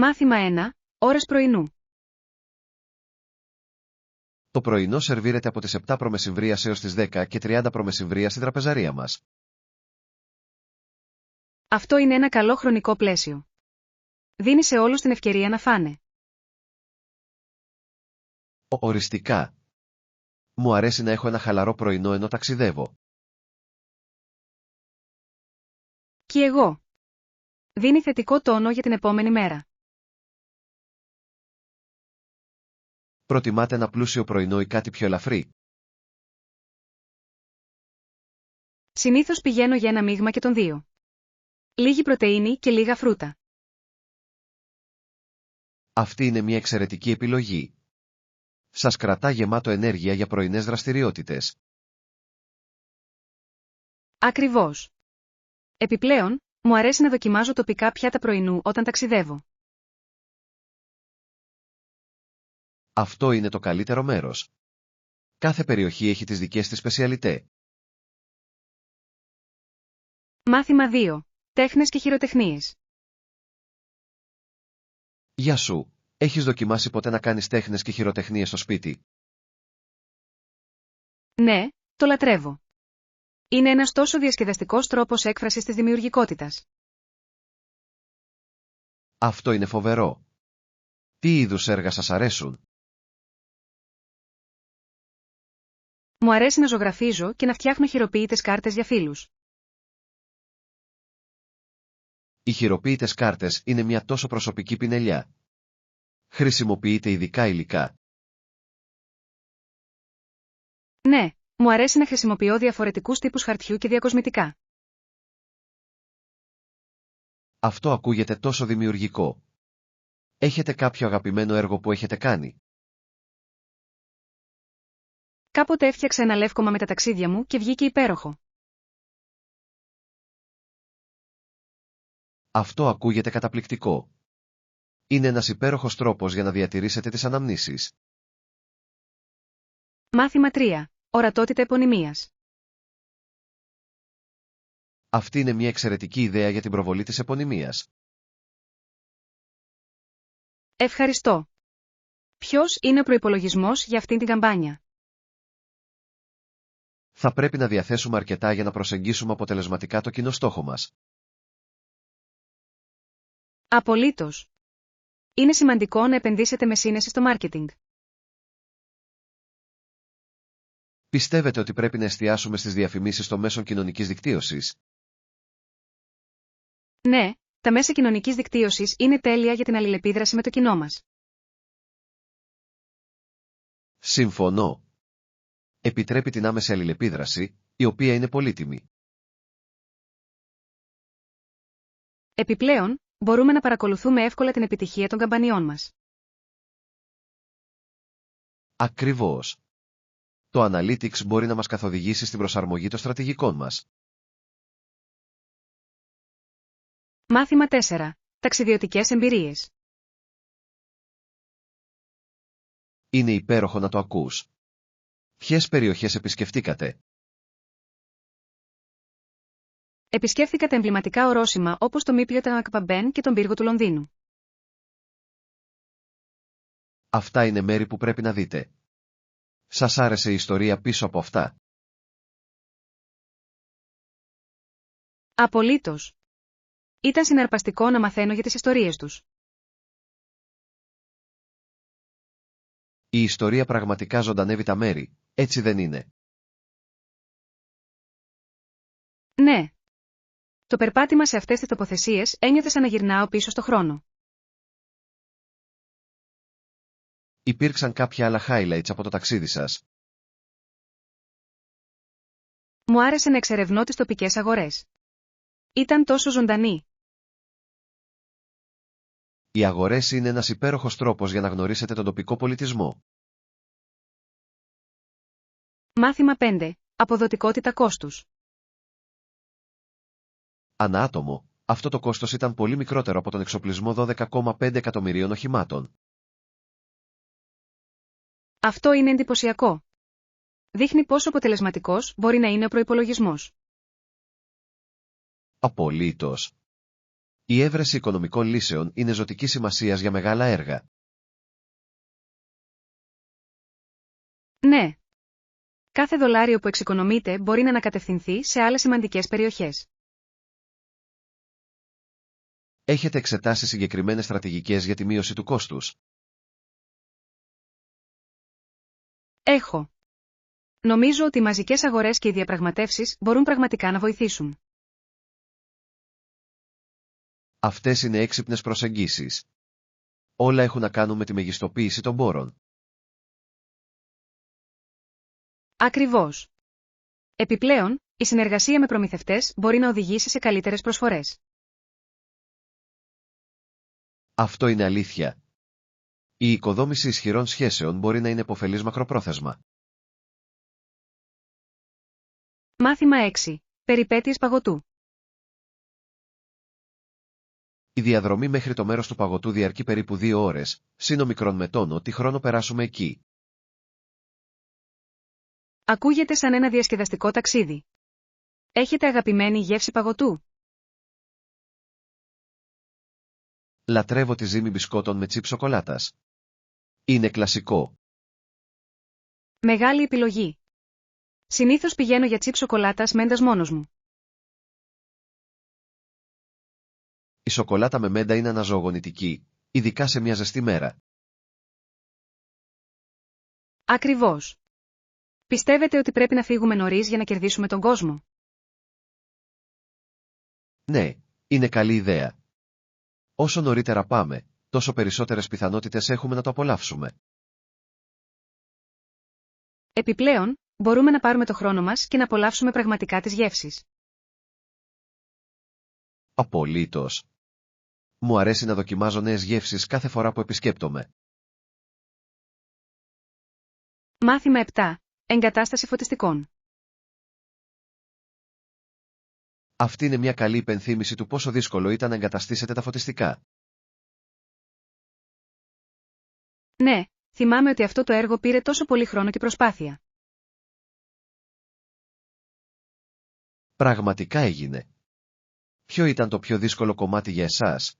Μάθημα 1. Ώρες πρωινού. Το πρωινό σερβίρεται από τις 7 π.μ. έως τις 10:30 π.μ. στην τραπεζαρία μας. Αυτό είναι ένα καλό χρονικό πλαίσιο. Δίνει σε όλους την ευκαιρία να φάνε. Οριστικά. Μου αρέσει να έχω ένα χαλαρό πρωινό ενώ ταξιδεύω. Κι εγώ. Δίνει θετικό τόνο για την επόμενη μέρα. Προτιμάτε ένα πλούσιο πρωινό ή κάτι πιο ελαφρύ? Συνήθως πηγαίνω για ένα μείγμα και των δύο. Λίγη πρωτεΐνη και λίγα φρούτα. Αυτή είναι μια εξαιρετική επιλογή. Σας κρατά γεμάτο ενέργεια για πρωινές δραστηριότητες. Ακριβώς. Επιπλέον, μου αρέσει να δοκιμάζω τοπικά πιάτα πρωινού όταν ταξιδεύω. Αυτό είναι το καλύτερο μέρος. Κάθε περιοχή έχει τις δικές της σπεσιαλιτέ. Μάθημα 2. Τέχνες και χειροτεχνίες. Γεια σου. Έχεις δοκιμάσει ποτέ να κάνεις τέχνες και χειροτεχνίες στο σπίτι? Ναι, το λατρεύω. Είναι ένας τόσο διασκεδαστικός τρόπος έκφρασης της δημιουργικότητας. Αυτό είναι φοβερό. Τι είδους έργα σας αρέσουν? Μου αρέσει να ζωγραφίζω και να φτιάχνω χειροποίητες κάρτες για φίλους. Οι χειροποίητες κάρτες είναι μια τόσο προσωπική πινελιά. Χρησιμοποιείτε ειδικά υλικά? Ναι, μου αρέσει να χρησιμοποιώ διαφορετικούς τύπους χαρτιού και διακοσμητικά. Αυτό ακούγεται τόσο δημιουργικό. Έχετε κάποιο αγαπημένο έργο που έχετε κάνει? Κάποτε έφτιαξα ένα λεύκομα με τα ταξίδια μου και βγήκε υπέροχο. Αυτό ακούγεται καταπληκτικό. Είναι ένας υπέροχος τρόπος για να διατηρήσετε τις αναμνήσεις. Μάθημα 3. Ορατότητα επωνυμίας. Αυτή είναι μια εξαιρετική ιδέα για την προβολή της επωνυμίας. Ευχαριστώ. Ποιος είναι ο προϋπολογισμός για αυτήν την καμπάνια? Θα πρέπει να διαθέσουμε αρκετά για να προσεγγίσουμε αποτελεσματικά το κοινό στόχο μας. Απολύτως. Είναι σημαντικό να επενδύσετε με σύνεση στο μάρκετινγκ. Πιστεύετε ότι πρέπει να εστιάσουμε στις διαφημίσεις των μέσων κοινωνικής δικτύωσης? Ναι, τα μέσα κοινωνικής δικτύωσης είναι τέλεια για την αλληλεπίδραση με το κοινό μας. Συμφωνώ. Επιτρέπει την άμεση αλληλεπίδραση, η οποία είναι πολύτιμη. Επιπλέον, μπορούμε να παρακολουθούμε εύκολα την επιτυχία των καμπανιών μας. Ακριβώς. Το Analytics μπορεί να μας καθοδηγήσει στην προσαρμογή των στρατηγικών μας. Μάθημα 4. Ταξιδιωτικές εμπειρίες. Είναι υπέροχο να το ακούς. Ποιες περιοχές επισκεφτήκατε? Επισκέφθηκα τα εμβληματικά ορόσημα όπως το Μύπλιο Ακπαμπέν και τον πύργο του Λονδίνου. Αυτά είναι μέρη που πρέπει να δείτε. Σας άρεσε η ιστορία πίσω από αυτά? Απολύτως. Ήταν συναρπαστικό να μαθαίνω για τις ιστορίες τους. Η ιστορία πραγματικά ζωντανεύει τα μέρη, έτσι δεν είναι? Ναι. Το περπάτημα σε αυτές τις τοποθεσίες ένιωθε σαν να γυρνάω πίσω στο χρόνο. Υπήρξαν κάποια άλλα highlights από το ταξίδι σας? Μου άρεσε να εξερευνώ τις τοπικές αγορές. Ήταν τόσο ζωντανή. Οι αγορές είναι ένας υπέροχος τρόπος για να γνωρίσετε τον τοπικό πολιτισμό. Μάθημα 5. Αποδοτικότητα κόστους. Ανά άτομο, αυτό το κόστος ήταν πολύ μικρότερο από τον εξοπλισμό 12,5 εκατομμυρίων οχημάτων. Αυτό είναι εντυπωσιακό. Δείχνει πόσο αποτελεσματικός μπορεί να είναι ο προϋπολογισμός. Απολύτως. Η έβρεση οικονομικών λύσεων είναι ζωτικής σημασίας για μεγάλα έργα. Ναι. Κάθε δολάριο που εξοικονομείται μπορεί να ανακατευθυνθεί σε άλλες σημαντικές περιοχές. Έχετε εξετάσει συγκεκριμένες στρατηγικές για τη μείωση του κόστους? Έχω. Νομίζω ότι οι μαζικές αγορές και οι διαπραγματεύσεις μπορούν πραγματικά να βοηθήσουν. Αυτές είναι έξυπνες προσεγγίσεις. Όλα έχουν να κάνουν με τη μεγιστοποίηση των πόρων. Ακριβώς. Επιπλέον, η συνεργασία με προμηθευτές μπορεί να οδηγήσει σε καλύτερες προσφορές. Αυτό είναι αλήθεια. Η οικοδόμηση ισχυρών σχέσεων μπορεί να είναι επωφελής μακροπρόθεσμα. Μάθημα 6. Περιπέτειες παγωτού. Η διαδρομή μέχρι το μέρος του παγωτού διαρκεί περίπου 2 ώρες, συν ομικρόν με τόνο τι χρόνο περάσουμε εκεί. Ακούγεται σαν ένα διασκεδαστικό ταξίδι. Έχετε αγαπημένη γεύση παγωτού? Λατρεύω τη ζύμη μπισκότων με τσιπ σοκολάτας. Είναι κλασικό. Μεγάλη επιλογή. Συνήθως πηγαίνω για τσιπ σοκολάτας μέντας μόνος μου. Η σοκολάτα με μέντα είναι αναζωογονητική, ειδικά σε μια ζεστή μέρα. Ακριβώς. Πιστεύετε ότι πρέπει να φύγουμε νωρίς για να κερδίσουμε τον κόσμο? Ναι, είναι καλή ιδέα. Όσο νωρίτερα πάμε, τόσο περισσότερες πιθανότητες έχουμε να το απολαύσουμε. Επιπλέον, μπορούμε να πάρουμε το χρόνο μας και να απολαύσουμε πραγματικά τις γεύσεις. Απολύτως. Μου αρέσει να δοκιμάζω νέες γεύσεις κάθε φορά που επισκέπτομαι. Μάθημα 7. Εγκατάσταση φωτιστικών. Αυτή είναι μια καλή υπενθύμηση του πόσο δύσκολο ήταν να εγκαταστήσετε τα φωτιστικά. Ναι, θυμάμαι ότι αυτό το έργο πήρε τόσο πολύ χρόνο και προσπάθεια. Πραγματικά έγινε. Ποιο ήταν το πιο δύσκολο κομμάτι για εσάς?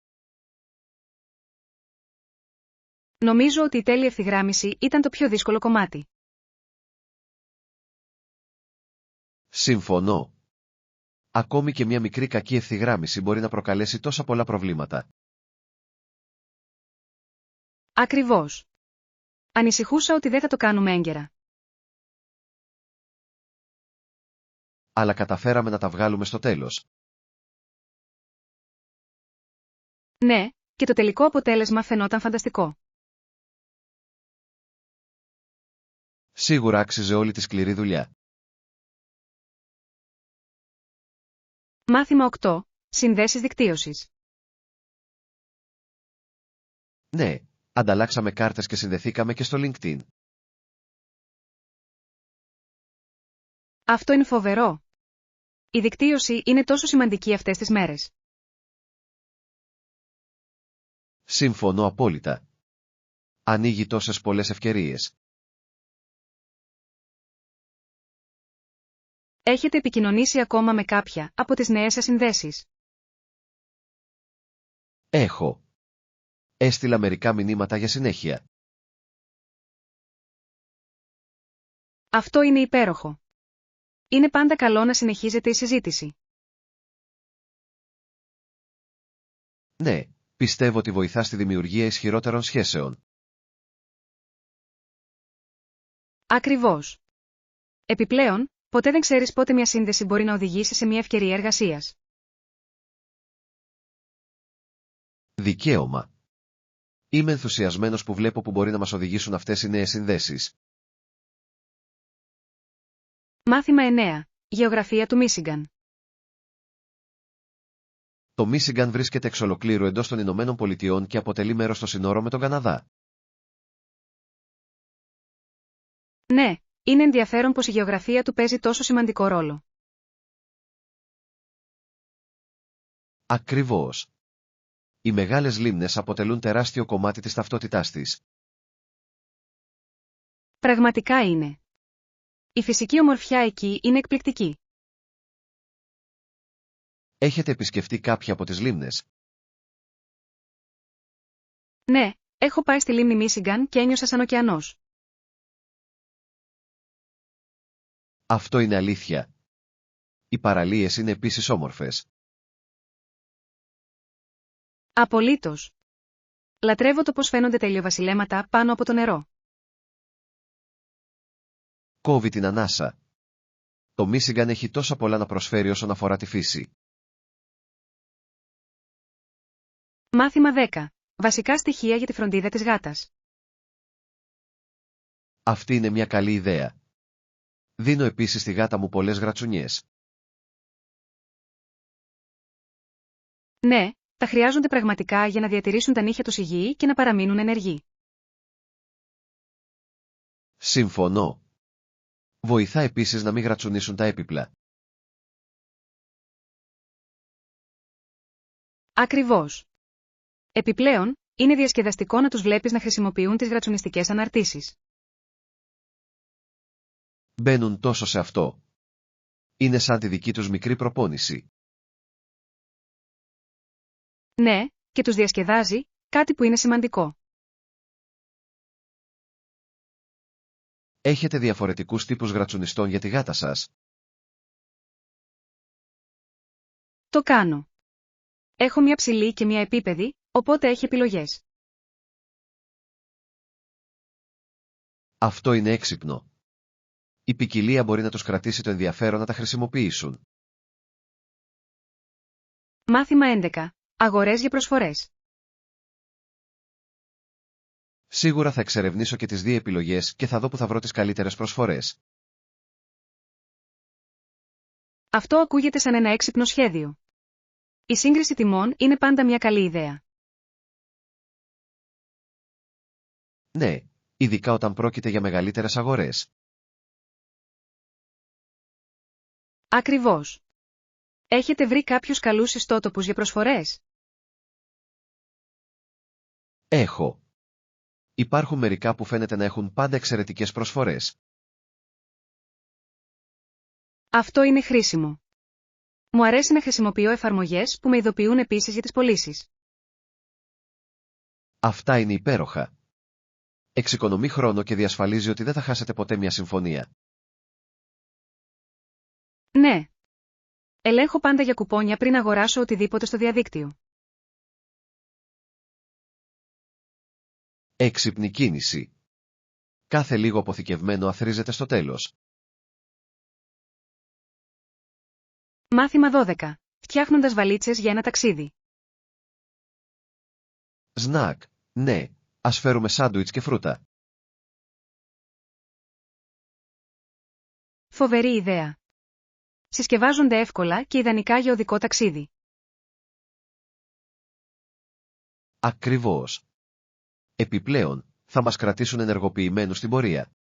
Νομίζω ότι η τέλεια ευθυγράμμιση ήταν το πιο δύσκολο κομμάτι. Συμφωνώ. Ακόμη και μια μικρή κακή ευθυγράμμιση μπορεί να προκαλέσει τόσα πολλά προβλήματα. Ακριβώς. Ανησυχούσα ότι δεν θα το κάνουμε έγκαιρα. Αλλά καταφέραμε να τα βγάλουμε στο τέλος. Ναι, και το τελικό αποτέλεσμα φαινόταν φανταστικό. Σίγουρα άξιζε όλη τη σκληρή δουλειά. Μάθημα 8. Συνδέσεις δικτύωσης. Ναι, ανταλλάξαμε κάρτες και συνδεθήκαμε και στο LinkedIn. Αυτό είναι φοβερό. Η δικτύωση είναι τόσο σημαντική αυτές τις μέρες. Συμφωνώ απόλυτα. Ανοίγει τόσες πολλές ευκαιρίες. Έχετε επικοινωνήσει ακόμα με κάποια από τις νέες σας συνδέσεις? Έχω. Έστειλα μερικά μηνύματα για συνέχεια. Αυτό είναι υπέροχο. Είναι πάντα καλό να συνεχίζεται η συζήτηση. Ναι, πιστεύω ότι βοηθά στη δημιουργία ισχυρότερων σχέσεων. Ακριβώς. Επιπλέον, ποτέ δεν ξέρεις πότε μια σύνδεση μπορεί να οδηγήσει σε μια ευκαιρία εργασίας. Δικαίωμα. Είμαι ενθουσιασμένος που βλέπω που μπορεί να μας οδηγήσουν αυτές οι νέες συνδέσεις. Μάθημα 9. Γεωγραφία του Μίσιγκαν. Το Μίσιγκαν βρίσκεται εξ ολοκλήρου εντός των Ηνωμένων Πολιτειών και αποτελεί μέρος των συνόρων με τον Καναδά. Ναι, είναι ενδιαφέρον πως η γεωγραφία του παίζει τόσο σημαντικό ρόλο. Ακριβώς. Οι μεγάλες λίμνες αποτελούν τεράστιο κομμάτι της ταυτότητάς της. Πραγματικά είναι. Η φυσική ομορφιά εκεί είναι εκπληκτική. Έχετε επισκεφτεί κάποια από τις λίμνες? Ναι, έχω πάει στη λίμνη Μίσιγκαν και ένιωσα σαν ωκεανός. Αυτό είναι αλήθεια. Οι παραλίες είναι επίσης όμορφες. Απολύτως. Λατρεύω το πώς φαίνονται τα ηλιοβασιλέματα πάνω από το νερό. Κόβει την ανάσα. Το Μίσιγκαν έχει τόσα πολλά να προσφέρει όσον αφορά τη φύση. Μάθημα 10. Βασικά στοιχεία για τη φροντίδα της γάτας. Αυτή είναι μια καλή ιδέα. Δίνω επίσης στη γάτα μου πολλές γρατσουνιές. Ναι, τα χρειάζονται πραγματικά για να διατηρήσουν τα νύχια τους υγιή και να παραμείνουν ενεργοί. Συμφωνώ. Βοηθά επίσης να μην γρατσουνίσουν τα έπιπλα. Ακριβώς. Επιπλέον, είναι διασκεδαστικό να τους βλέπεις να χρησιμοποιούν τις γρατσουνιστικές αναρτήσεις. Μπαίνουν τόσο σε αυτό. Είναι σαν τη δική τους μικρή προπόνηση. Ναι, και τους διασκεδάζει, κάτι που είναι σημαντικό. Έχετε διαφορετικούς τύπους γρατσουνιστών για τη γάτα σας? Το κάνω. Έχω μια ψηλή και μια επίπεδη, οπότε έχει επιλογές. Αυτό είναι έξυπνο. Η ποικιλία μπορεί να τους κρατήσει το ενδιαφέρον να τα χρησιμοποιήσουν. Μάθημα 11. Αγορές για προσφορές. Σίγουρα θα εξερευνήσω και τις δύο επιλογές και θα δω που θα βρω τις καλύτερες προσφορές. Αυτό ακούγεται σαν ένα έξυπνο σχέδιο. Η σύγκριση τιμών είναι πάντα μια καλή ιδέα. Ναι, ειδικά όταν πρόκειται για μεγαλύτερες αγορές. Ακριβώς. Έχετε βρει κάποιους καλούς ιστότοπους για προσφορές? Έχω. Υπάρχουν μερικά που φαίνεται να έχουν πάντα εξαιρετικές προσφορές. Αυτό είναι χρήσιμο. Μου αρέσει να χρησιμοποιώ εφαρμογές που με ειδοποιούν επίσης για τις πωλήσεις. Αυτά είναι υπέροχα. Εξοικονομεί χρόνο και διασφαλίζει ότι δεν θα χάσετε ποτέ μια συμφωνία. Ναι. Ελέγχω πάντα για κουπόνια πριν αγοράσω οτιδήποτε στο διαδίκτυο. Έξυπνη κίνηση. Κάθε λίγο αποθηκευμένο αθροίζεται στο τέλος. Μάθημα 12. Φτιάχνοντας βαλίτσες για ένα ταξίδι. Σνακ. Ναι, ας φέρουμε σάντουιτς και φρούτα. Φοβερή ιδέα. Συσκευάζονται εύκολα και ιδανικά για οδικό ταξίδι. Ακριβώς. Επιπλέον, θα μας κρατήσουν ενεργοποιημένους στην πορεία.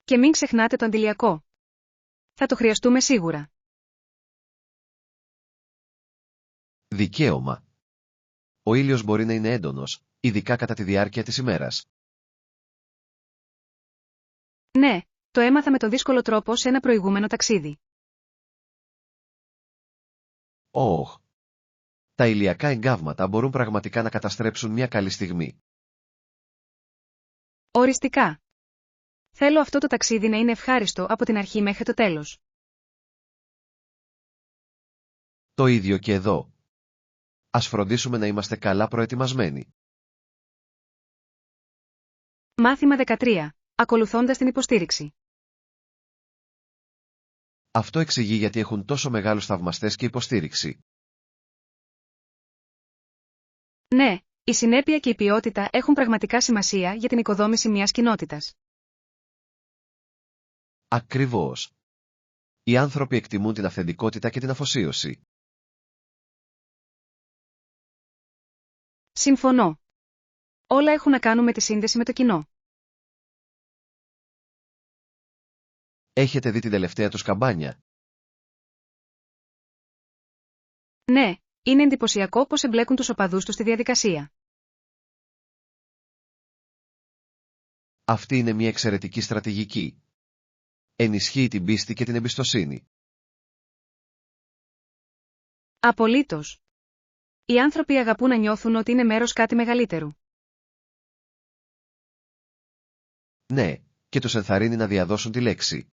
Και μην ξεχνάτε το αντιλιακό. Θα το χρειαστούμε σίγουρα. Δικαίωμα. Ο ήλιος μπορεί να είναι έντονος, ειδικά κατά τη διάρκεια της ημέρας. Ναι, το έμαθα με το δύσκολο τρόπο σε ένα προηγούμενο ταξίδι. Ωχ. Τα ηλιακά εγκάβματα μπορούν πραγματικά να καταστρέψουν μια καλή στιγμή. Οριστικά. Θέλω αυτό το ταξίδι να είναι ευχάριστο από την αρχή μέχρι το τέλος. Το ίδιο και εδώ. Ας φροντίσουμε να είμαστε καλά προετοιμασμένοι. Μάθημα 13. Ακολουθώντας την υποστήριξη. Αυτό εξηγεί γιατί έχουν τόσο μεγάλους θαυμαστές και υποστήριξη. Ναι, η συνέπεια και η ποιότητα έχουν πραγματικά σημασία για την οικοδόμηση μιας κοινότητας. Ακριβώς. Οι άνθρωποι εκτιμούν την αυθεντικότητα και την αφοσίωση. Συμφωνώ. Όλα έχουν να κάνουν με τη σύνδεση με το κοινό. Έχετε δει την τελευταία τους καμπάνια? Ναι, είναι εντυπωσιακό πώς εμπλέκουν τους οπαδούς τους στη διαδικασία. Αυτή είναι μια εξαιρετική στρατηγική. Ενισχύει την πίστη και την εμπιστοσύνη. Απολύτως. Οι άνθρωποι αγαπούν να νιώθουν ότι είναι μέρος κάτι μεγαλύτερου. Ναι, και τους ενθαρρύνει να διαδώσουν τη λέξη.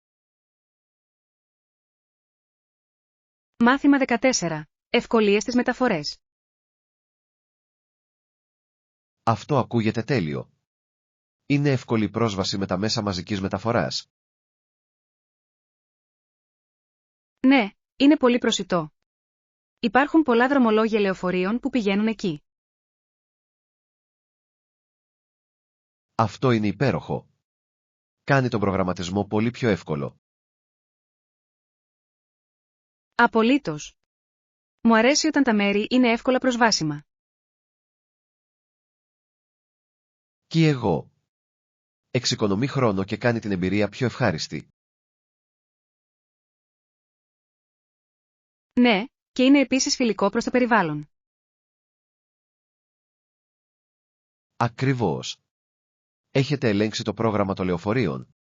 Μάθημα 14. Ευκολίες στις μεταφορές. Αυτό ακούγεται τέλειο. Είναι εύκολη η πρόσβαση με τα μέσα μαζικής μεταφοράς. Ναι, είναι πολύ προσιτό. Υπάρχουν πολλά δρομολόγια λεωφορείων που πηγαίνουν εκεί. Αυτό είναι υπέροχο. Κάνει τον προγραμματισμό πολύ πιο εύκολο. Απολύτως. Μου αρέσει όταν τα μέρη είναι εύκολα προσβάσιμα. Και εγώ. Εξοικονομεί χρόνο και κάνει την εμπειρία πιο ευχάριστη. Ναι, και είναι επίσης φιλικό προς το περιβάλλον. Ακριβώς. Έχετε ελέγξει το πρόγραμμα των λεωφορείων?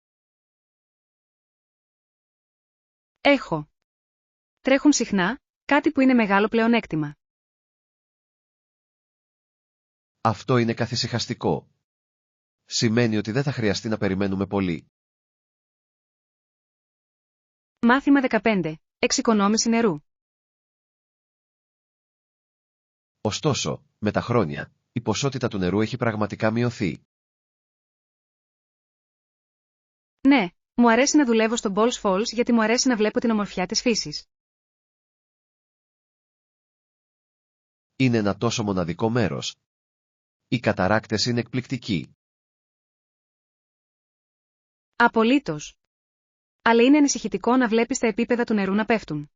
Έχω. Τρέχουν συχνά, κάτι που είναι μεγάλο πλεονέκτημα. Αυτό είναι καθησυχαστικό. Σημαίνει ότι δεν θα χρειαστεί να περιμένουμε πολύ. Μάθημα 15. Εξοικονόμηση νερού. Ωστόσο, με τα χρόνια, η ποσότητα του νερού έχει πραγματικά μειωθεί. Ναι, μου αρέσει να δουλεύω στο Balls Falls γιατί μου αρέσει να βλέπω την ομορφιά της φύσης. Είναι ένα τόσο μοναδικό μέρος. Οι καταράκτες είναι εκπληκτικοί. Απολύτως. Αλλά είναι ανησυχητικό να βλέπεις τα επίπεδα του νερού να πέφτουν.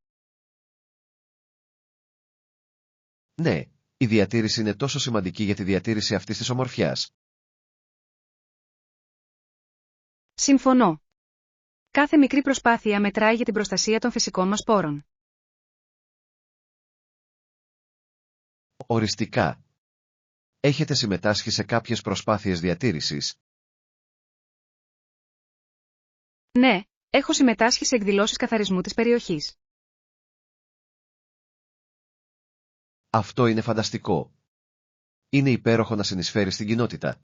Ναι, η διατήρηση είναι τόσο σημαντική για τη διατήρηση αυτής της ομορφιάς. Συμφωνώ. Κάθε μικρή προσπάθεια μετράει για την προστασία των φυσικών μας πόρων. Οριστικά. Έχετε συμμετάσχει σε κάποιες προσπάθειες διατήρησης? Ναι, έχω συμμετάσχει σε εκδηλώσεις καθαρισμού της περιοχής. Αυτό είναι φανταστικό. Είναι υπέροχο να συνεισφέρει στην κοινότητα.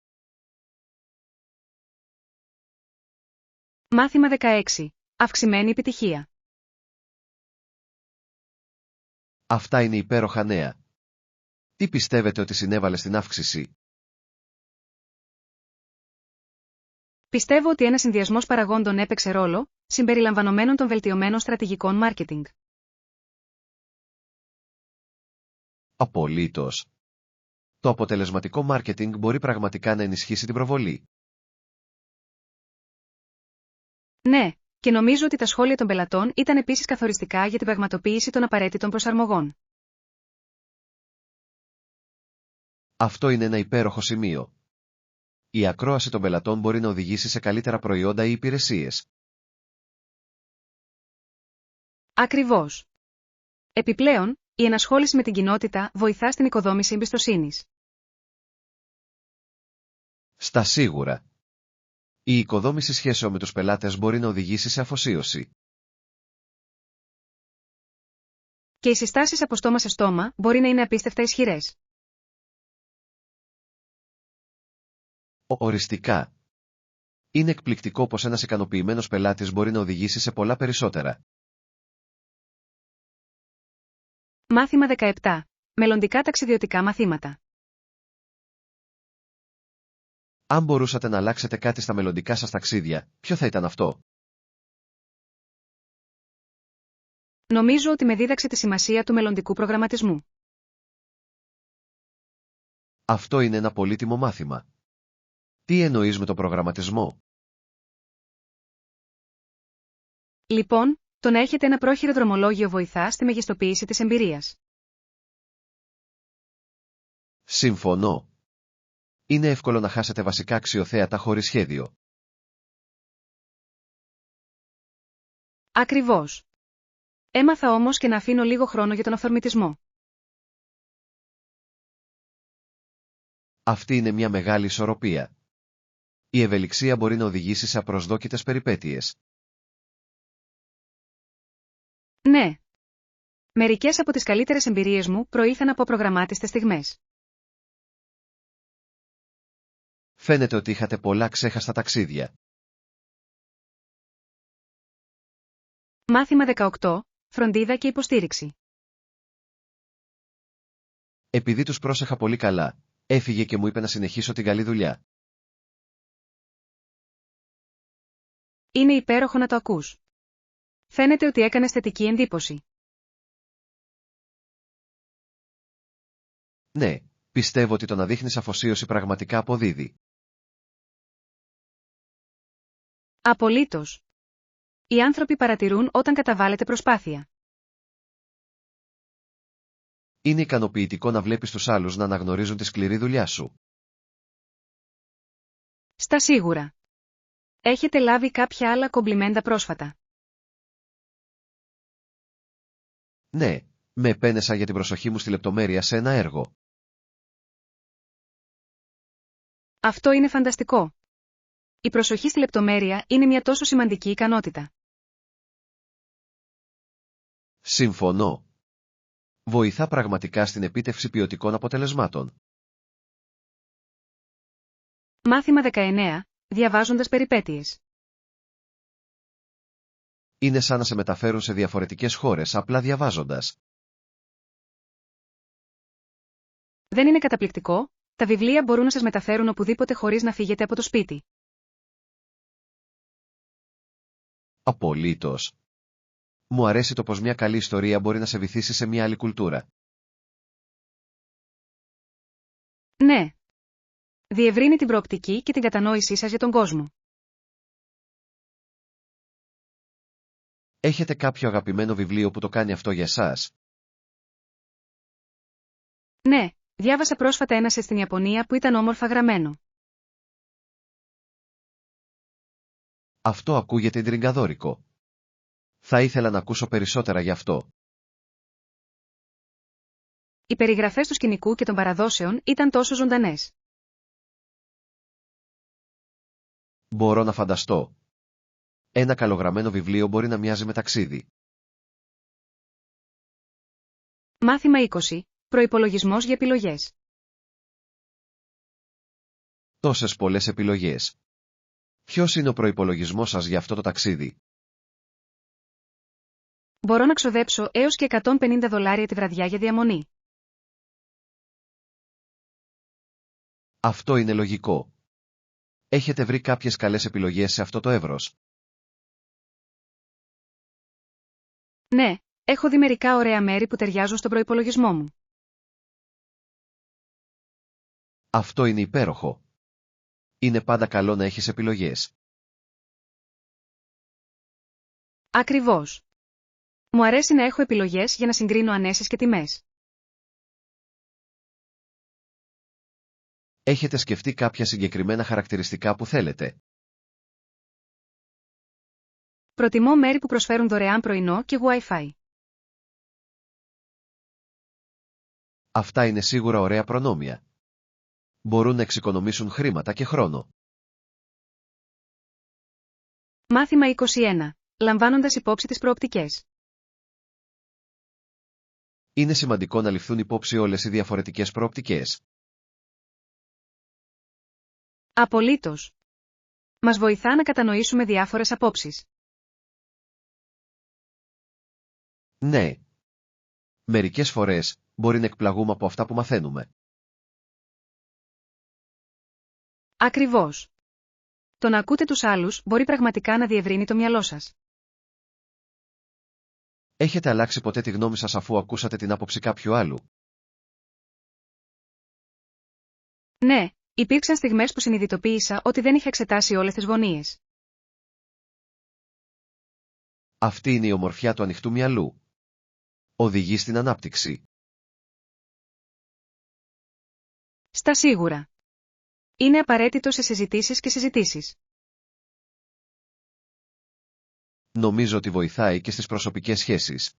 Μάθημα 16. Αυξημένη επιτυχία. Αυτά είναι υπέροχα νέα. Τι πιστεύετε ότι συνέβαλε στην αύξηση? Πιστεύω ότι ένας συνδυασμός παραγόντων έπαιξε ρόλο, συμπεριλαμβανομένων των βελτιωμένων στρατηγικών μάρκετινγκ. Απολύτως. Το αποτελεσματικό μάρκετινγκ μπορεί πραγματικά να ενισχύσει την προβολή. Ναι, και νομίζω ότι τα σχόλια των πελατών ήταν επίσης καθοριστικά για την πραγματοποίηση των απαραίτητων προσαρμογών. Αυτό είναι ένα υπέροχο σημείο. Η ακρόαση των πελατών μπορεί να οδηγήσει σε καλύτερα προϊόντα ή υπηρεσίες. Ακριβώς. Επιπλέον, η ενασχόληση με την κοινότητα βοηθά στην οικοδόμηση εμπιστοσύνης. Στα σίγουρα. Η οικοδόμηση σχέσεων με τους πελάτες μπορεί να οδηγήσει σε αφοσίωση. Και οι συστάσεις από στόμα σε στόμα μπορεί να είναι απίστευτα ισχυρές. Οριστικά. Είναι εκπληκτικό πως ένας ικανοποιημένος πελάτης μπορεί να οδηγήσει σε πολλά περισσότερα. Μάθημα 17. Μελλοντικά ταξιδιωτικά μαθήματα. Αν μπορούσατε να αλλάξετε κάτι στα μελλοντικά σας ταξίδια, ποιο θα ήταν αυτό? Νομίζω ότι με δίδαξε τη σημασία του μελλοντικού προγραμματισμού. Αυτό είναι ένα πολύτιμο μάθημα. Τι εννοείς με το προγραμματισμό? Λοιπόν, το να έχετε ένα πρόχειρο δρομολόγιο βοηθά στη μεγιστοποίηση της εμπειρίας. Συμφωνώ. Είναι εύκολο να χάσετε βασικά αξιοθέατα χωρίς σχέδιο. Ακριβώς. Έμαθα όμως και να αφήνω λίγο χρόνο για τον αυθορμητισμό. Αυτή είναι μια μεγάλη ισορροπία. Η ευελιξία μπορεί να οδηγήσει σε απροσδόκητες περιπέτειες. Ναι. Μερικές από τις καλύτερες εμπειρίες μου προήλθαν από προγραμμάτιστες στιγμές. Φαίνεται ότι είχατε πολλά ξέχαστα ταξίδια. Μάθημα 18. Φροντίδα και υποστήριξη. Επειδή τους πρόσεχα πολύ καλά, έφυγε και μου είπε να συνεχίσω την καλή δουλειά. Είναι υπέροχο να το ακούς. Φαίνεται ότι έκανες θετική εντύπωση. Ναι, πιστεύω ότι το να δείχνεις αφοσίωση πραγματικά αποδίδει. Απολύτως. Οι άνθρωποι παρατηρούν όταν καταβάλλεται προσπάθεια. Είναι ικανοποιητικό να βλέπεις τους άλλους να αναγνωρίζουν τη σκληρή δουλειά σου. Στα σίγουρα. Έχετε λάβει κάποια άλλα κομπλιμέντα πρόσφατα? Ναι, με επένεσα για την προσοχή μου στη λεπτομέρεια σε ένα έργο. Αυτό είναι φανταστικό. Η προσοχή στη λεπτομέρεια είναι μια τόσο σημαντική ικανότητα. Συμφωνώ. Βοηθά πραγματικά στην επίτευξη ποιοτικών αποτελεσμάτων. Μάθημα 19. Διαβάζοντας περιπέτειες. Είναι σαν να σε μεταφέρουν σε διαφορετικές χώρες απλά διαβάζοντας. Δεν είναι καταπληκτικό? Τα βιβλία μπορούν να σας μεταφέρουν οπουδήποτε χωρίς να φύγετε από το σπίτι. Απολύτως. Μου αρέσει το πως μια καλή ιστορία μπορεί να σε βυθίσει σε μια άλλη κουλτούρα. Ναι. Διευρύνει την προοπτική και την κατανόησή σας για τον κόσμο. Έχετε κάποιο αγαπημένο βιβλίο που το κάνει αυτό για εσάς? Ναι, διάβασα πρόσφατα ένα στην Ιαπωνία που ήταν όμορφα γραμμένο. Αυτό ακούγεται ιντριγκαδόρικο. Θα ήθελα να ακούσω περισσότερα γι' αυτό. Οι περιγραφές του σκηνικού και των παραδόσεων ήταν τόσο ζωντανές. Μπορώ να φανταστώ. Ένα καλογραμμένο βιβλίο μπορεί να μοιάζει με ταξίδι. Μάθημα 20. Προϋπολογισμός για επιλογές. Τόσες πολλές επιλογές. Ποιος είναι ο προϋπολογισμός σας για αυτό το ταξίδι? Μπορώ να ξοδέψω έως και $150 τη βραδιά για διαμονή. Αυτό είναι λογικό. Έχετε βρει κάποιες καλές επιλογές σε αυτό το εύρος? Ναι, έχω δει μερικά ωραία μέρη που ταιριάζουν στον προϋπολογισμό μου. Αυτό είναι υπέροχο. Είναι πάντα καλό να έχεις επιλογές. Ακριβώς. Μου αρέσει να έχω επιλογές για να συγκρίνω ανέσεις και τιμές. Έχετε σκεφτεί κάποια συγκεκριμένα χαρακτηριστικά που θέλετε? Προτιμώ μέρη που προσφέρουν δωρεάν πρωινό και Wi-Fi. Αυτά είναι σίγουρα ωραία προνόμια. Μπορούν να εξοικονομήσουν χρήματα και χρόνο. Μάθημα 21. Λαμβάνοντας υπόψη τις προοπτικές. Είναι σημαντικό να ληφθούν υπόψη όλες οι διαφορετικές προοπτικές. Απολύτως. Μας βοηθά να κατανοήσουμε διάφορες απόψεις. Ναι. Μερικές φορές, μπορεί να εκπλαγούμε από αυτά που μαθαίνουμε. Ακριβώς. Το να ακούτε τους άλλους μπορεί πραγματικά να διευρύνει το μυαλό σας. Έχετε αλλάξει ποτέ τη γνώμη σας αφού ακούσατε την άποψη κάποιου άλλου? Ναι, υπήρξαν στιγμές που συνειδητοποίησα ότι δεν είχα εξετάσει όλες τις γωνίες. Αυτή είναι η ομορφιά του ανοιχτού μυαλού. Οδηγεί στην ανάπτυξη. Στα σίγουρα. Είναι απαραίτητο σε συζητήσεις και συζητήσεις. Νομίζω ότι βοηθάει και στις προσωπικές σχέσεις.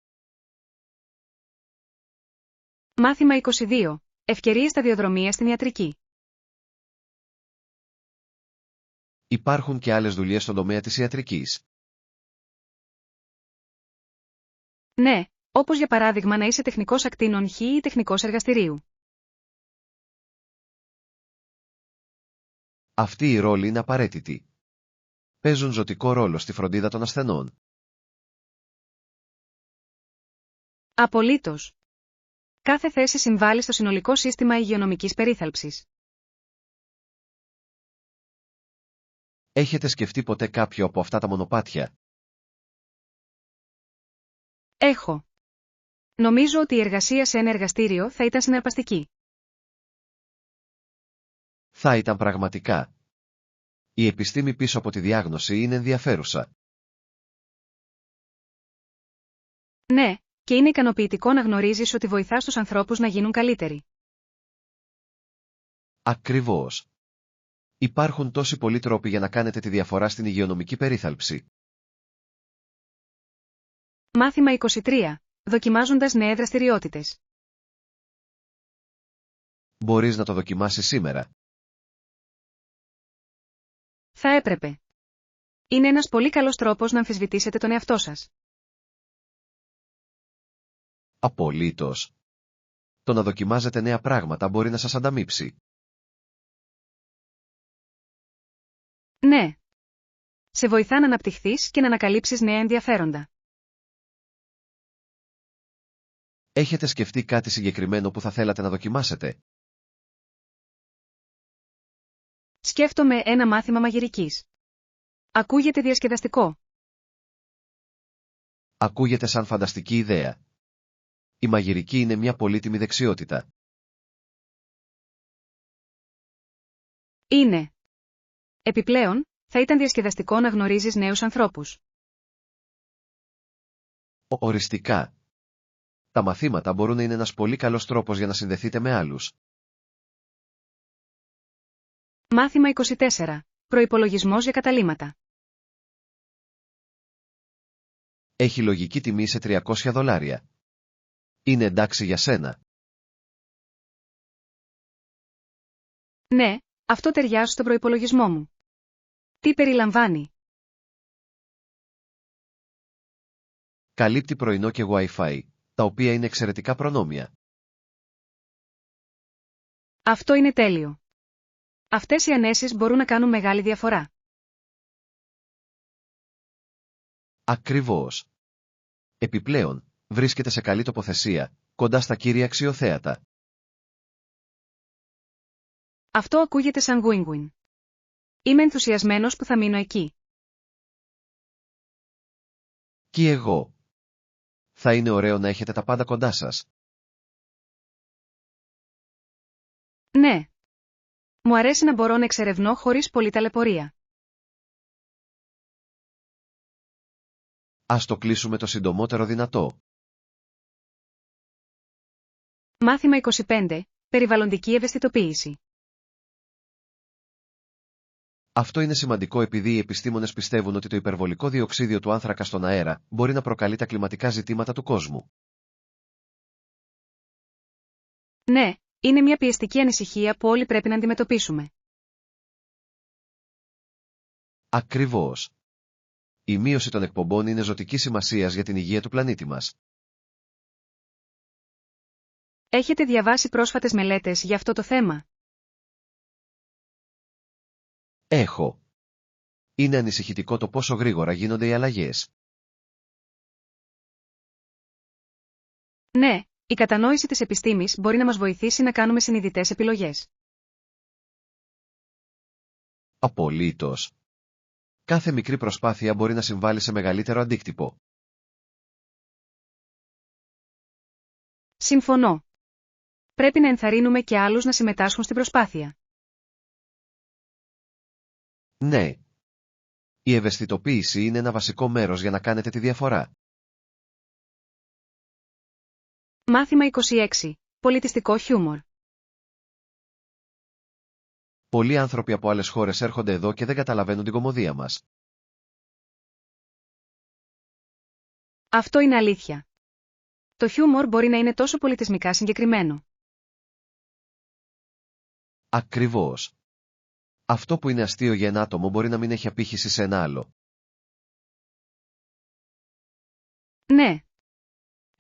Μάθημα 22. Ευκαιρίες σταδιοδρομίας στην ιατρική. Υπάρχουν και άλλες δουλειές στον τομέα της ιατρικής. Ναι, Όπως για παράδειγμα να είσαι τεχνικός ακτίνων Χ ή τεχνικός εργαστηρίου. Αυτή η ρόλη είναι απαραίτητη. Παίζουν ζωτικό ρόλο στη φροντίδα των ασθενών. Απολύτως. Κάθε θέση συμβάλλει στο συνολικό σύστημα υγειονομικής περίθαλψης. Έχετε σκεφτεί ποτέ κάποιο από αυτά τα μονοπάτια? Έχω. Νομίζω ότι η εργασία σε ένα εργαστήριο θα ήταν συναρπαστική. Θα ήταν πραγματικά. Η επιστήμη πίσω από τη διάγνωση είναι ενδιαφέρουσα. Ναι, και είναι ικανοποιητικό να γνωρίζεις ότι βοηθάς τους ανθρώπους να γίνουν καλύτεροι. Ακριβώς. Υπάρχουν τόσοι πολλοί τρόποι για να κάνετε τη διαφορά στην υγειονομική περίθαλψη. Μάθημα 23. Δοκιμάζοντας νέες δραστηριότητες. Μπορείς να το δοκιμάσεις σήμερα. Θα έπρεπε. Είναι ένας πολύ καλός τρόπος να αμφισβητήσετε τον εαυτό σας. Απολύτως. Το να δοκιμάζετε νέα πράγματα μπορεί να σας ανταμείψει. Ναι. Σε βοηθά να αναπτυχθείς και να ανακαλύψεις νέα ενδιαφέροντα. Έχετε σκεφτεί κάτι συγκεκριμένο που θα θέλατε να δοκιμάσετε? Σκέφτομαι ένα μάθημα μαγειρικής. Ακούγεται διασκεδαστικό. Ακούγεται σαν φανταστική ιδέα. Η μαγειρική είναι μια πολύτιμη δεξιότητα. Είναι. Επιπλέον, θα ήταν διασκεδαστικό να γνωρίζεις νέους ανθρώπους. Οριστικά. Τα μαθήματα μπορούν να είναι ένας πολύ καλός τρόπος για να συνδεθείτε με άλλους. Μάθημα 24. Προϋπολογισμός για καταλύματα. Έχει λογική τιμή σε $300. Είναι εντάξει για σένα? Ναι, αυτό ταιριάζει στον προϋπολογισμό μου. Τι περιλαμβάνει? Καλύπτει πρωινό και Wi-Fi, τα οποία είναι εξαιρετικά προνόμια. Αυτό είναι τέλειο. Αυτές οι ανέσεις μπορούν να κάνουν μεγάλη διαφορά. Ακριβώς. Επιπλέον, βρίσκεται σε καλή τοποθεσία, κοντά στα κύρια αξιοθέατα. Αυτό ακούγεται σαν win-win. Είμαι ενθουσιασμένος που θα μείνω εκεί. Και εγώ. Θα είναι ωραίο να έχετε τα πάντα κοντά σας. Ναι. Μου αρέσει να μπορώ να εξερευνώ χωρίς πολλή ταλαιπωρία. Ας το κλείσουμε το συντομότερο δυνατό. Μάθημα 25. Περιβαλλοντική ευαισθητοποίηση. Αυτό είναι σημαντικό επειδή οι επιστήμονες πιστεύουν ότι το υπερβολικό διοξείδιο του άνθρακα στον αέρα μπορεί να προκαλεί τα κλιματικά ζητήματα του κόσμου. Ναι, είναι μια πιεστική ανησυχία που όλοι πρέπει να αντιμετωπίσουμε. Ακριβώς. Η μείωση των εκπομπών είναι ζωτικής σημασίας για την υγεία του πλανήτη μας. Έχετε διαβάσει πρόσφατες μελέτες για αυτό το θέμα? Έχω. Είναι ανησυχητικό το πόσο γρήγορα γίνονται οι αλλαγές. Ναι, η κατανόηση της επιστήμης μπορεί να μας βοηθήσει να κάνουμε συνειδητές επιλογές. Απολύτως. Κάθε μικρή προσπάθεια μπορεί να συμβάλλει σε μεγαλύτερο αντίκτυπο. Συμφωνώ. Πρέπει να ενθαρρύνουμε και άλλους να συμμετάσχουν στην προσπάθεια. Ναι. Η ευαισθητοποίηση είναι ένα βασικό μέρος για να κάνετε τη διαφορά. Μάθημα 26. Πολιτιστικό χιούμορ. Πολλοί άνθρωποι από άλλες χώρες έρχονται εδώ και δεν καταλαβαίνουν την κωμωδία μας. Αυτό είναι αλήθεια. Το χιούμορ μπορεί να είναι τόσο πολιτισμικά συγκεκριμένο. Ακριβώς. Αυτό που είναι αστείο για ένα άτομο μπορεί να μην έχει απήχηση σε ένα άλλο. Ναι.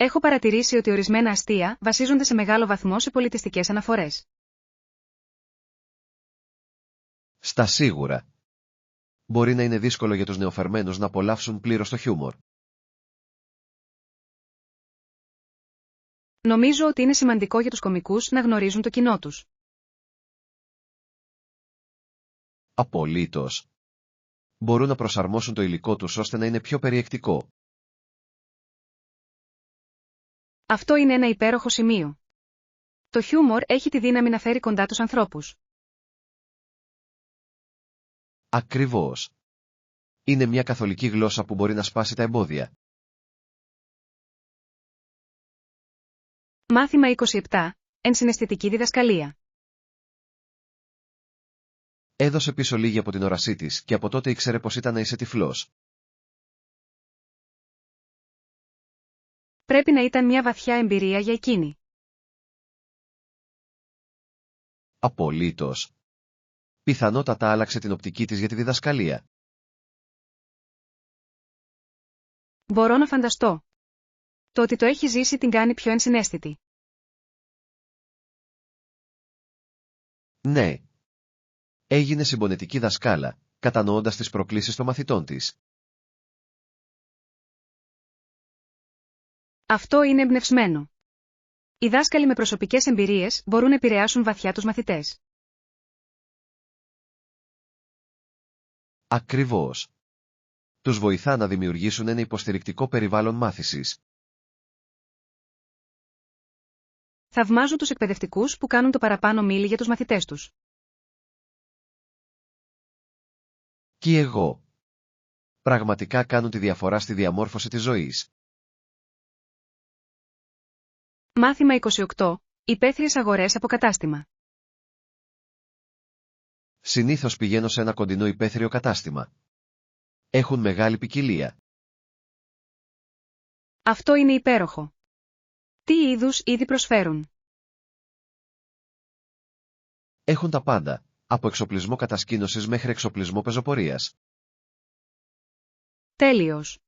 Έχω παρατηρήσει ότι ορισμένα αστεία βασίζονται σε μεγάλο βαθμό σε πολιτιστικές αναφορές. Στα σίγουρα. Μπορεί να είναι δύσκολο για τους νεοφερμένους να απολαύσουν πλήρως το χιούμορ. Νομίζω ότι είναι σημαντικό για τους κωμικούς να γνωρίζουν το κοινό τους. Απολύτως. Μπορούν να προσαρμόσουν το υλικό τους ώστε να είναι πιο περιεκτικό. Αυτό είναι ένα υπέροχο σημείο. Το χιούμορ έχει τη δύναμη να φέρει κοντά τους ανθρώπους. Ακριβώς. Είναι μια καθολική γλώσσα που μπορεί να σπάσει τα εμπόδια. Μάθημα 27. Ενσυναισθητική διδασκαλία. Έδωσε πίσω λίγη από την όρασή της και από τότε ήξερε πως ήταν να είσαι τυφλός. Πρέπει να ήταν μια βαθιά εμπειρία για εκείνη. Απολύτως. Πιθανότατα άλλαξε την οπτική της για τη διδασκαλία. Μπορώ να φανταστώ. Το ότι το έχει ζήσει την κάνει πιο ενσυναίσθητη. Ναι. Έγινε συμπονετική δασκάλα, κατανοώντας τις προκλήσεις των μαθητών της. Αυτό είναι εμπνευσμένο. Οι δάσκαλοι με προσωπικές εμπειρίες μπορούν να επηρεάσουν βαθιά τους μαθητές. Ακριβώς. Τους βοηθά να δημιουργήσουν ένα υποστηρικτικό περιβάλλον μάθησης. Θαυμάζω τους εκπαιδευτικούς που κάνουν το παραπάνω μίλι για τους μαθητές τους. Και εγώ. Πραγματικά κάνουν τη διαφορά στη διαμόρφωση της ζωής. Μάθημα 28. Υπαίθριες αγορές από κατάστημα. Συνήθως πηγαίνω σε ένα κοντινό υπαίθριο κατάστημα. Έχουν μεγάλη ποικιλία. Αυτό είναι υπέροχο. Τι είδους είδη προσφέρουν? Έχουν τα πάντα, από εξοπλισμό κατασκήνωσης μέχρι εξοπλισμό πεζοπορίας. Τέλειος.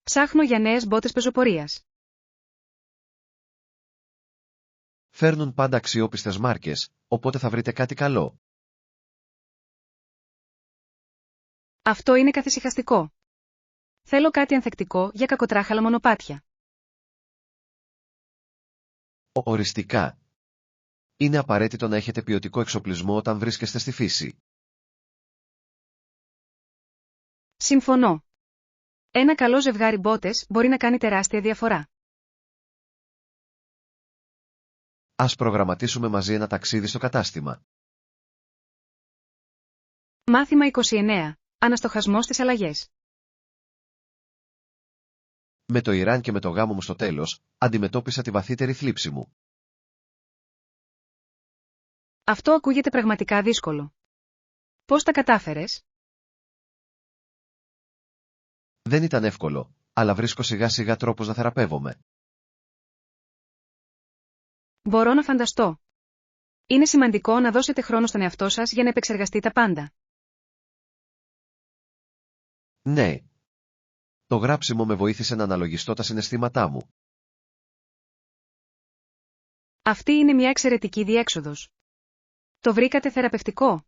Ψάχνω για νέες μπότες πεζοπορίας. Φέρνουν πάντα αξιόπιστες μάρκες, οπότε θα βρείτε κάτι καλό. Αυτό είναι καθησυχαστικό. Θέλω κάτι ανθεκτικό για κακοτράχαλα μονοπάτια. Οριστικά. Είναι απαραίτητο να έχετε ποιοτικό εξοπλισμό όταν βρίσκεστε στη φύση. Συμφωνώ. Ένα καλό ζευγάρι μπότες μπορεί να κάνει τεράστια διαφορά. Ας προγραμματίσουμε μαζί ένα ταξίδι στο κατάστημα. Μάθημα 29. Αναστοχασμός στις αλλαγές. Με το Ιράν και με το γάμο μου στο τέλος, αντιμετώπισα τη βαθύτερη θλίψη μου. Αυτό ακούγεται πραγματικά δύσκολο. Πώς τα κατάφερες? Δεν ήταν εύκολο, αλλά βρίσκω σιγά σιγά τρόπους να θεραπεύομαι. Μπορώ να φανταστώ. Είναι σημαντικό να δώσετε χρόνο στον εαυτό σας για να επεξεργαστεί τα πάντα. Ναι. Το γράψιμο με βοήθησε να αναλογιστώ τα συναισθήματά μου. Αυτή είναι μια εξαιρετική διέξοδος. Το βρήκατε θεραπευτικό?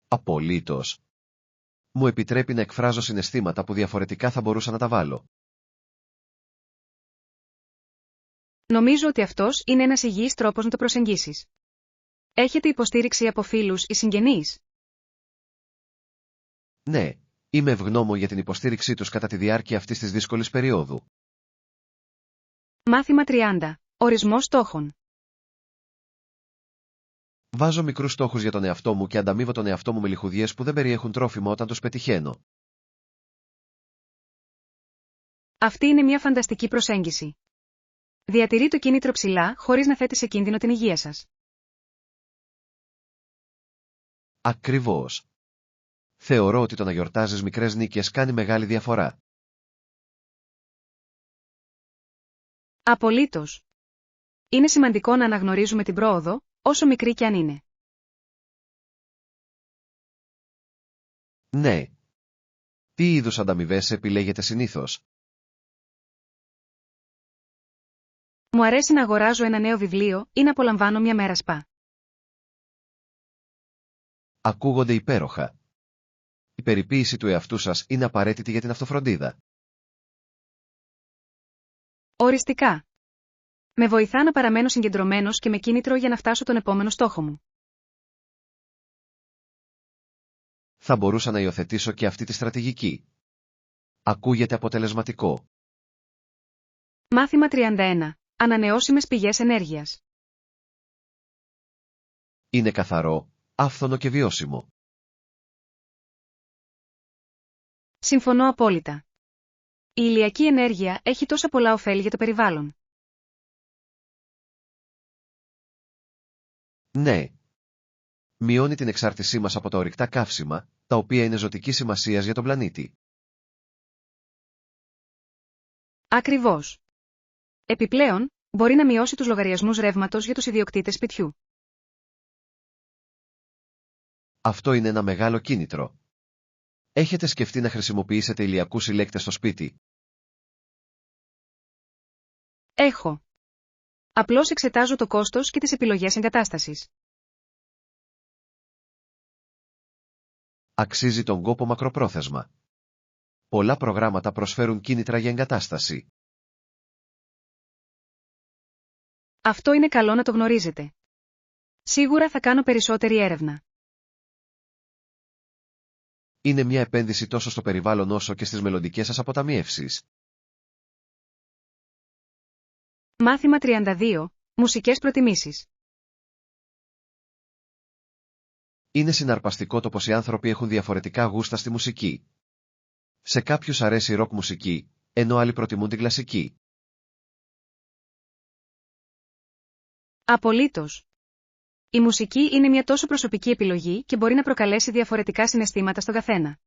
Απολύτως. Μου επιτρέπει να εκφράζω συναισθήματα που διαφορετικά θα μπορούσα να τα βάλω. Νομίζω ότι αυτός είναι ένας υγιής τρόπος να το προσεγγίσεις. Έχετε υποστήριξη από φίλους ή συγγενείς? Ναι, είμαι ευγνώμων για την υποστήριξή τους κατά τη διάρκεια αυτής της δύσκολης περίοδου. Μάθημα 30. Ορισμός στόχων. Βάζω μικρούς στόχους για τον εαυτό μου και ανταμείβω τον εαυτό μου με λιχουδιές που δεν περιέχουν τρόφιμα όταν τους πετυχαίνω. Αυτή είναι μια φανταστική προσέγγιση. Διατηρεί το κίνητρο ψηλά χωρίς να θέτει σε κίνδυνο την υγεία σας. Ακριβώς. Θεωρώ ότι το να γιορτάζεις μικρές νίκες κάνει μεγάλη διαφορά. Απολύτως. Είναι σημαντικό να αναγνωρίζουμε την πρόοδο, όσο μικρή κι αν είναι. Ναι. Τι είδους ανταμοιβές επιλέγετε συνήθως? Μου αρέσει να αγοράζω ένα νέο βιβλίο ή να απολαμβάνω μια μέρα σπα. Ακούγονται υπέροχα. Η περιποίηση του εαυτού σας είναι απαραίτητη για την αυτοφροντίδα. Οριστικά. Με βοηθά να παραμένω συγκεντρωμένος και με κίνητρο για να φτάσω τον επόμενο στόχο μου. Θα μπορούσα να υιοθετήσω και αυτή τη στρατηγική. Ακούγεται αποτελεσματικό. Μάθημα 31. Ανανεώσιμες πηγές ενέργειας. Είναι καθαρό, άφθονο και βιώσιμο. Συμφωνώ απόλυτα. Η ηλιακή ενέργεια έχει τόσα πολλά ωφέλη για το περιβάλλον. Ναι. Μειώνει την εξάρτησή μας από τα ορυκτά καύσιμα, τα οποία είναι ζωτικής σημασίας για τον πλανήτη. Ακριβώς. Επιπλέον, μπορεί να μειώσει τους λογαριασμούς ρεύματος για τους ιδιοκτήτες σπιτιού. Αυτό είναι ένα μεγάλο κίνητρο. Έχετε σκεφτεί να χρησιμοποιήσετε ηλιακούς συλλέκτες στο σπίτι? Έχω. Απλώς εξετάζω το κόστος και τις επιλογές εγκατάστασης. Αξίζει τον κόπο μακροπρόθεσμα. Πολλά προγράμματα προσφέρουν κίνητρα για εγκατάσταση. Αυτό είναι καλό να το γνωρίζετε. Σίγουρα θα κάνω περισσότερη έρευνα. Είναι μια επένδυση τόσο στο περιβάλλον όσο και στις μελλοντικές σας αποταμιεύσεις. Μάθημα 32. Μουσικές προτιμήσεις. Είναι συναρπαστικό το πως οι άνθρωποι έχουν διαφορετικά γούστα στη μουσική. Σε κάποιους αρέσει η ροκ μουσική, ενώ άλλοι προτιμούν την κλασική. Απολύτως. Η μουσική είναι μια τόσο προσωπική επιλογή και μπορεί να προκαλέσει διαφορετικά συναισθήματα στον καθένα.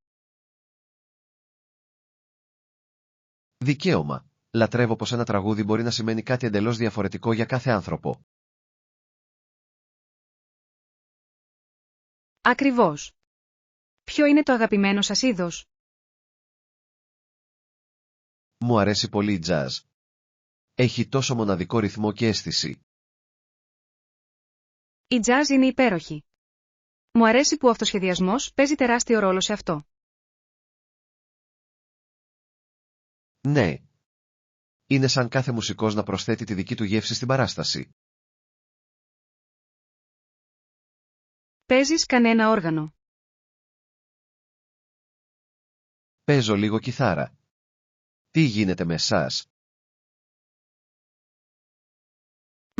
Δικαίωμα. Λατρεύω πως ένα τραγούδι μπορεί να σημαίνει κάτι εντελώς διαφορετικό για κάθε άνθρωπο. Ακριβώς. Ποιο είναι το αγαπημένο σας είδος? Μου αρέσει πολύ η jazz. Έχει τόσο μοναδικό ρυθμό και αίσθηση. Η jazz είναι υπέροχη. Μου αρέσει που ο αυτοσχεδιασμός παίζει τεράστιο ρόλο σε αυτό. Ναι. Είναι σαν κάθε μουσικός να προσθέτει τη δική του γεύση στην παράσταση. Παίζεις κανένα όργανο? Παίζω λίγο κιθάρα. Τι γίνεται με εσάς?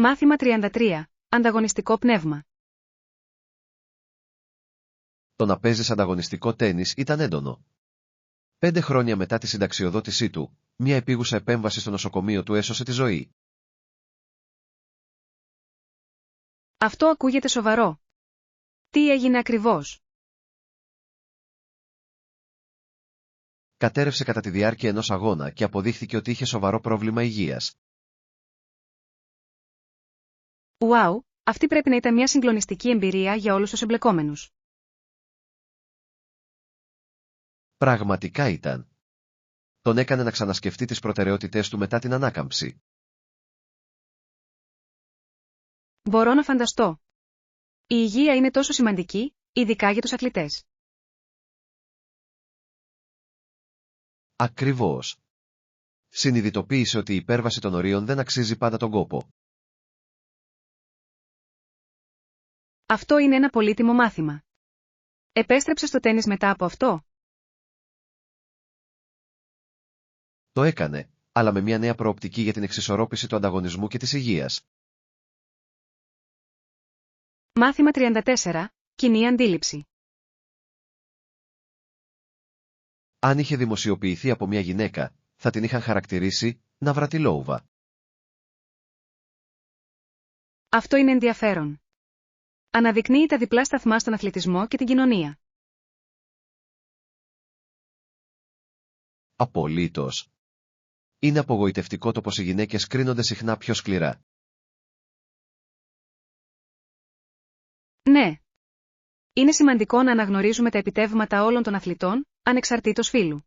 Μάθημα 33. Ανταγωνιστικό πνεύμα. Το να παίζεις ανταγωνιστικό τένις ήταν έντονο. 5 χρόνια μετά τη συνταξιοδότησή του, μια επίγουσα επέμβαση στο νοσοκομείο του έσωσε τη ζωή. Αυτό ακούγεται σοβαρό. Τι έγινε ακριβώς? Κατέρευσε κατά τη διάρκεια ενός αγώνα και αποδείχθηκε ότι είχε σοβαρό πρόβλημα υγείας. Ουάου, αυτή πρέπει να ήταν μια συγκλονιστική εμπειρία για όλους τους εμπλεκόμενους. Πραγματικά ήταν. Τον έκανε να ξανασκεφτεί τις προτεραιότητές του μετά την ανάκαμψη. Μπορώ να φανταστώ. Η υγεία είναι τόσο σημαντική, ειδικά για τους αθλητές. Ακριβώς. Συνειδητοποίησε ότι η υπέρβαση των ορίων δεν αξίζει πάντα τον κόπο. Αυτό είναι ένα πολύτιμο μάθημα. Επέστρεψε στο τένις μετά από αυτό? Το έκανε, αλλά με μια νέα προοπτική για την εξισορρόπηση του ανταγωνισμού και της υγείας. Μάθημα 34. Κοινή αντίληψη. Αν είχε δημοσιοποιηθεί από μια γυναίκα, θα την είχαν χαρακτηρίσει Ναυρατιλόουβα. Αυτό είναι ενδιαφέρον. Αναδεικνύει τα διπλά σταθμά στον αθλητισμό και την κοινωνία. Απολύτως. Είναι απογοητευτικό το πως οι γυναίκες κρίνονται συχνά πιο σκληρά. Ναι. Είναι σημαντικό να αναγνωρίζουμε τα επιτεύγματα όλων των αθλητών, ανεξαρτήτως φύλου.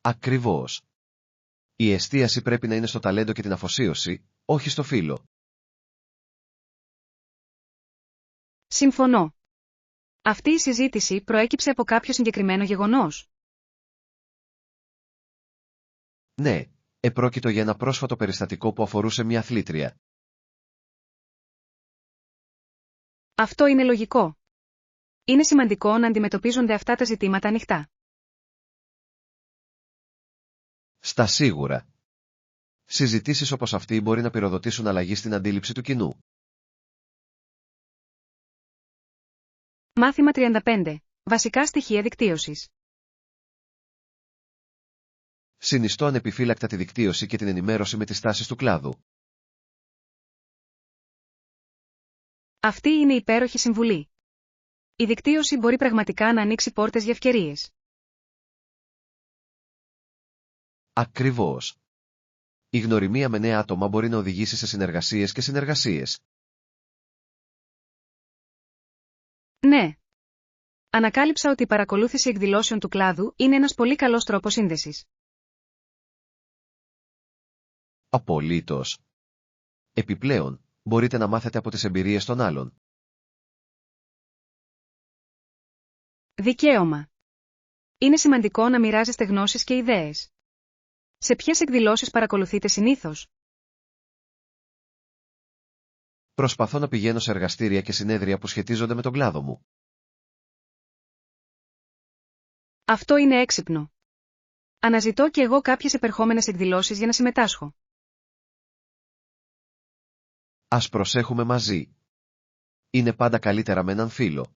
Ακριβώς. Η εστίαση πρέπει να είναι στο ταλέντο και την αφοσίωση, όχι στο φύλο. Συμφωνώ. Αυτή η συζήτηση προέκυψε από κάποιο συγκεκριμένο γεγονός. Ναι, επρόκειτο για ένα πρόσφατο περιστατικό που αφορούσε μια αθλήτρια. Αυτό είναι λογικό. Είναι σημαντικό να αντιμετωπίζονται αυτά τα ζητήματα ανοιχτά. Στα σίγουρα. Συζητήσεις όπως αυτή μπορεί να πυροδοτήσουν αλλαγή στην αντίληψη του κοινού. Μάθημα 35. Βασικά στοιχεία δικτύωσης. Συνιστώ ανεπιφύλακτα τη δικτύωση και την ενημέρωση με τις τάσεις του κλάδου. Αυτή είναι η υπέροχη συμβουλή. Η δικτύωση μπορεί πραγματικά να ανοίξει πόρτες για ευκαιρίες. Ακριβώς. Η γνωριμία με νέα άτομα μπορεί να οδηγήσει σε συνεργασίες και συνεργασίες. Ναι. Ανακάλυψα ότι η παρακολούθηση εκδηλώσεων του κλάδου είναι ένας πολύ καλός τρόπος σύνδεσης. Απολύτως. Επιπλέον, μπορείτε να μάθετε από τις εμπειρίες των άλλων. Δικαίωμα. Είναι σημαντικό να μοιράζεστε γνώσεις και ιδέες. Σε ποιες εκδηλώσεις παρακολουθείτε συνήθως? Προσπαθώ να πηγαίνω σε εργαστήρια και συνέδρια που σχετίζονται με τον κλάδο μου. Αυτό είναι έξυπνο. Αναζητώ και εγώ κάποιες επερχόμενες εκδηλώσεις για να συμμετάσχω. Ας προσέχουμε μαζί. Είναι πάντα καλύτερα με έναν φίλο.